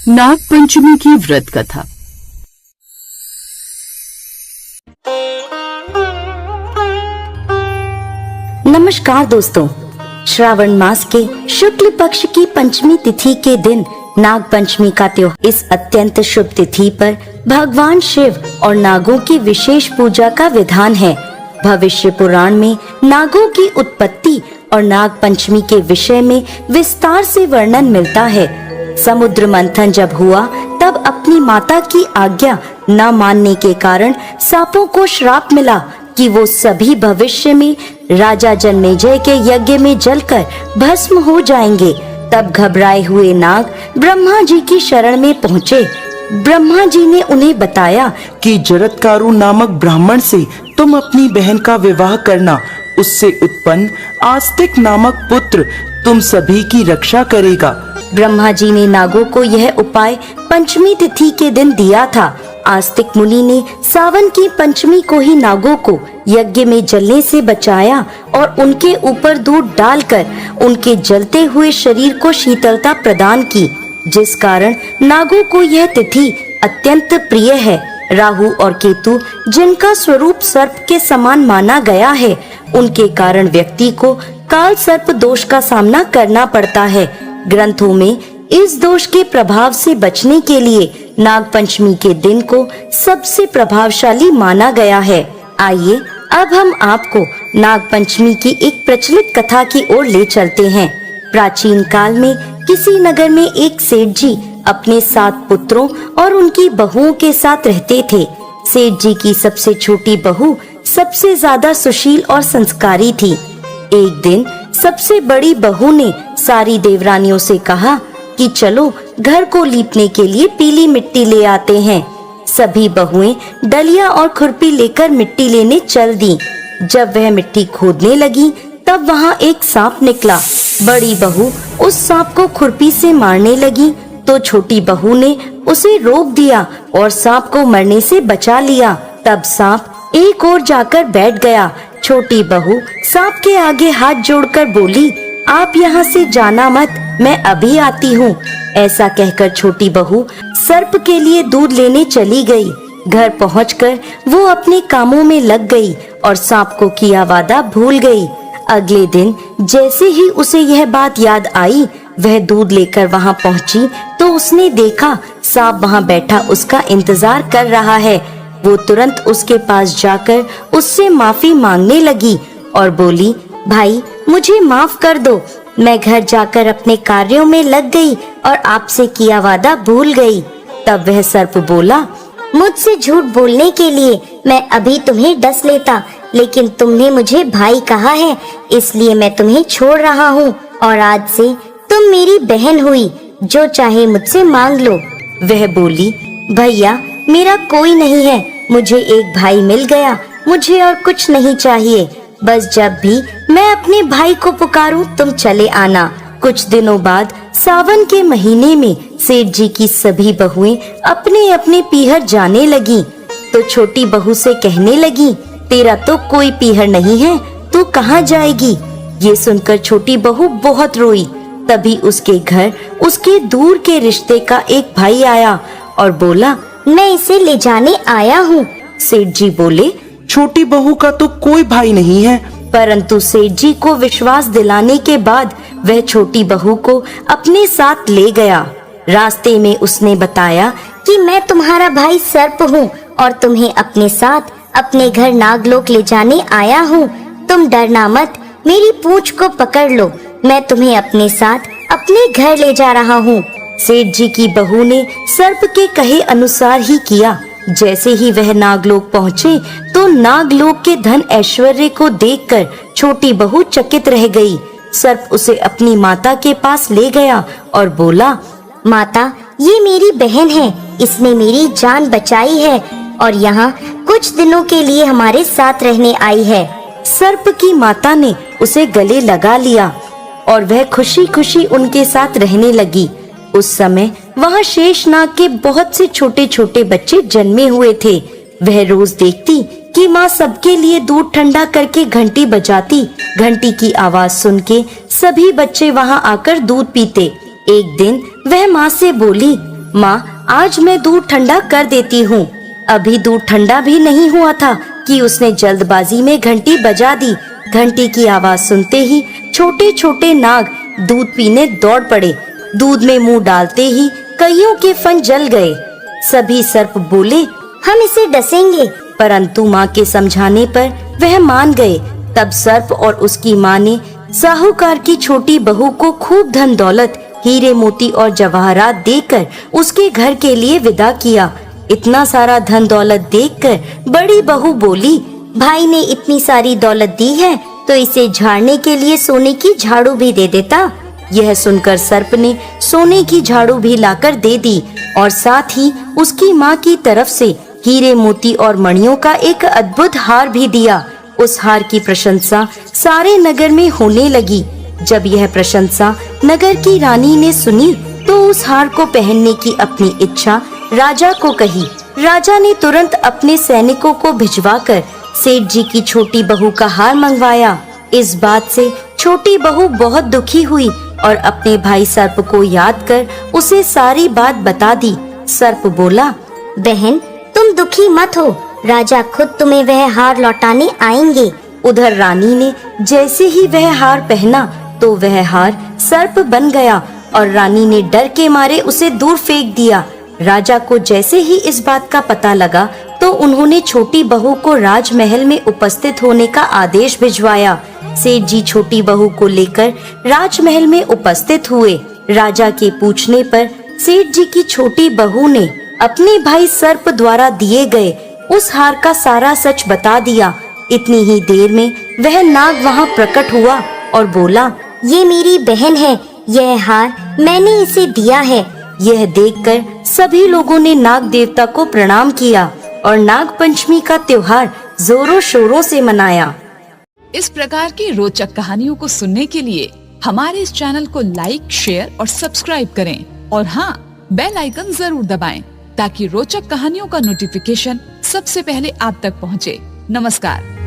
नाग पंचमी की व्रत कथा। नमस्कार दोस्तों, श्रावण मास के शुक्ल पक्ष की पंचमी तिथि के दिन नाग पंचमी का त्योहार। इस अत्यंत शुभ तिथि पर भगवान शिव और नागों की विशेष पूजा का विधान है। भविष्य पुराण में नागों की उत्पत्ति और नाग पंचमी के विषय में विस्तार से वर्णन मिलता है। समुद्र मंथन जब हुआ तब अपनी माता की आज्ञा न मानने के कारण सांपों को श्राप मिला कि वो सभी भविष्य में राजा जन्मेजय के यज्ञ में जलकर भस्म हो जाएंगे। तब घबराए हुए नाग ब्रह्मा जी की शरण में पहुँचे। ब्रह्मा जी ने उन्हें बताया कि जरत्कारु नामक ब्राह्मण से तुम अपनी बहन का विवाह करना, उससे उत्पन्न आस्तिक नामक पुत्र तुम सभी की रक्षा करेगा। ब्रह्मा जी ने नागों को यह उपाय पंचमी तिथि के दिन दिया था। आस्तिक मुनि ने सावन की पंचमी को ही नागों को यज्ञ में जलने से बचाया और उनके ऊपर दूध डालकर उनके जलते हुए शरीर को शीतलता प्रदान की, जिस कारण नागों को यह तिथि अत्यंत प्रिय है। राहु और केतु, जिनका स्वरूप सर्प के समान माना गया है, उनके कारण व्यक्ति को काल सर्प दोष का सामना करना पड़ता है। ग्रंथों में इस दोष के प्रभाव से बचने के लिए नाग पंचमी के दिन को सबसे प्रभावशाली माना गया है। आइए अब हम आपको नाग पंचमी की एक प्रचलित कथा की ओर ले चलते हैं। प्राचीन काल में किसी नगर में एक सेठ जी अपने 7 पुत्रों और उनकी बहुओं के साथ रहते थे। सेठ जी की सबसे छोटी बहू सबसे ज्यादा सुशील और संस्कारी थी। एक दिन सबसे बड़ी बहू ने सारी देवरानियों से कहा कि चलो घर को लीपने के लिए पीली मिट्टी ले आते हैं। सभी बहुएं डलिया और खुरपी लेकर मिट्टी लेने चल दी। जब वह मिट्टी खोदने लगी तब वहां एक सांप निकला। बड़ी बहू उस सांप को खुरपी से मारने लगी तो छोटी बहू ने उसे रोक दिया और सांप को मरने से बचा लिया। तब सांप एक ओर जाकर बैठ गया। छोटी बहू सांप के आगे हाथ जोड़कर बोली, आप यहाँ से जाना मत, मैं अभी आती हूँ। ऐसा कहकर छोटी बहू सर्प के लिए दूध लेने चली गई। घर पहुँचकर वो अपने कामों में लग गई और सांप को किया वादा भूल गई। अगले दिन जैसे ही उसे यह बात याद आई, वह दूध लेकर वहाँ पहुँची तो उसने देखा सांप वहाँ बैठा उसका इंतजार कर रहा है। वो तुरंत उसके पास जाकर उससे माफी मांगने लगी और बोली, भाई मुझे माफ कर दो, मैं घर जाकर अपने कार्यों में लग गई और आपसे किया वादा भूल गई। तब वह सर्प बोला, मुझसे झूठ बोलने के लिए मैं अभी तुम्हें डस लेता, लेकिन तुमने मुझे भाई कहा है, इसलिए मैं तुम्हें छोड़ रहा हूँ और आज से तुम मेरी बहन हुई, जो चाहे मुझसे मांग लो। वह बोली, भैया मेरा कोई नहीं है, मुझे एक भाई मिल गया, मुझे और कुछ नहीं चाहिए। बस जब भी मैं अपने भाई को पुकारूं तुम चले आना। कुछ दिनों बाद सावन के महीने में सेठ जी की सभी बहुएं अपने अपने पीहर जाने लगी तो छोटी बहू से कहने लगी, तेरा तो कोई पीहर नहीं है, तू कहाँ जाएगी? ये सुनकर छोटी बहू बहुत रोई। तभी उसके घर उसके दूर के रिश्ते का एक भाई आया और बोला, मैं इसे ले जाने आया हूँ। सेठ जी बोले, छोटी बहू का तो कोई भाई नहीं है। परंतु सेठ जी को विश्वास दिलाने के बाद वह छोटी बहू को अपने साथ ले गया। रास्ते में उसने बताया कि मैं तुम्हारा भाई सर्प हूँ और तुम्हें अपने साथ अपने घर नागलोक ले जाने आया हूँ। तुम डरना मत, मेरी पूंछ को पकड़ लो, मैं तुम्हें अपने साथ अपने घर ले जा रहा हूँ। सेठ जी की बहू ने सर्प के कहे अनुसार ही किया। जैसे ही वह नागलोक पहुँचे तो नागलोक के धन ऐश्वर्य को देखकर छोटी बहू चकित रह गई। सर्प उसे अपनी माता के पास ले गया और बोला, माता ये मेरी बहन है, इसने मेरी जान बचाई है और यहाँ कुछ दिनों के लिए हमारे साथ रहने आई है। सर्प की माता ने उसे गले लगा लिया और वह खुशी खुशी उनके साथ रहने लगी। उस समय वहाँ शेषनाग के बहुत से छोटे छोटे बच्चे जन्मे हुए थे। वह रोज देखती कि माँ सबके लिए दूध ठंडा करके घंटी बजाती। घंटी की आवाज सुन के सभी बच्चे वहाँ आकर दूध पीते। एक दिन वह माँ से बोली, माँ आज मैं दूध ठंडा कर देती हूँ। अभी दूध ठंडा भी नहीं हुआ था कि उसने जल्दबाजी में घंटी बजा दी। घंटी की आवाज सुनते ही छोटे छोटे नाग दूध पीने दौड़ पड़े। दूध में मुंह डालते ही कईयों के फन जल गए। सभी सर्प बोले, हम इसे डसेंगे। परंतु माँ के समझाने पर वह मान गए। तब सर्प और उसकी माँ ने साहूकार की छोटी बहू को खूब धन दौलत, हीरे मोती और जवाहरात देकर उसके घर के लिए विदा किया। इतना सारा धन दौलत देखकर बड़ी बहू बोली, भाई ने इतनी सारी दौलत दी है तो इसे झाड़ने के लिए सोने की झाड़ू भी दे देता। यह सुनकर सर्प ने सोने की झाड़ू भी लाकर दे दी और साथ ही उसकी माँ की तरफ से हीरे मोती और मणियों का एक अद्भुत हार भी दिया। उस हार की प्रशंसा सारे नगर में होने लगी। जब यह प्रशंसा नगर की रानी ने सुनी तो उस हार को पहनने की अपनी इच्छा राजा को कही। राजा ने तुरंत अपने सैनिकों को भिजवाकर सेठ जी की छोटी बहू का हार मंगवाया। इस बात से छोटी बहू बहुत दुखी हुई और अपने भाई सर्प को याद कर उसे सारी बात बता दी। सर्प बोला, बहन तुम दुखी मत हो, राजा खुद तुम्हें वह हार लौटाने आएंगे। उधर रानी ने जैसे ही वह हार पहना तो वह हार सर्प बन गया और रानी ने डर के मारे उसे दूर फेंक दिया। राजा को जैसे ही इस बात का पता लगा तो उन्होंने छोटी बहू को राजमहल में उपस्थित होने का आदेश भिजवाया। सेठ जी छोटी बहू को लेकर राजमहल में उपस्थित हुए। राजा के पूछने पर सेठ जी की छोटी बहू ने अपने भाई सर्प द्वारा दिए गए उस हार का सारा सच बता दिया। इतनी ही देर में वह नाग वहाँ प्रकट हुआ और बोला, ये मेरी बहन है, यह हार मैंने इसे दिया है। यह देखकर सभी लोगों ने नाग देवता को प्रणाम किया और नाग पंचमी का त्योहार जोरों शोरों से मनाया। इस प्रकार की रोचक कहानियों को सुनने के लिए हमारे इस चैनल को लाइक, शेयर और सब्सक्राइब करें और हाँ, बेल आइकन जरूर दबाएं ताकि रोचक कहानियों का नोटिफिकेशन सबसे पहले आप तक पहुंचे। नमस्कार।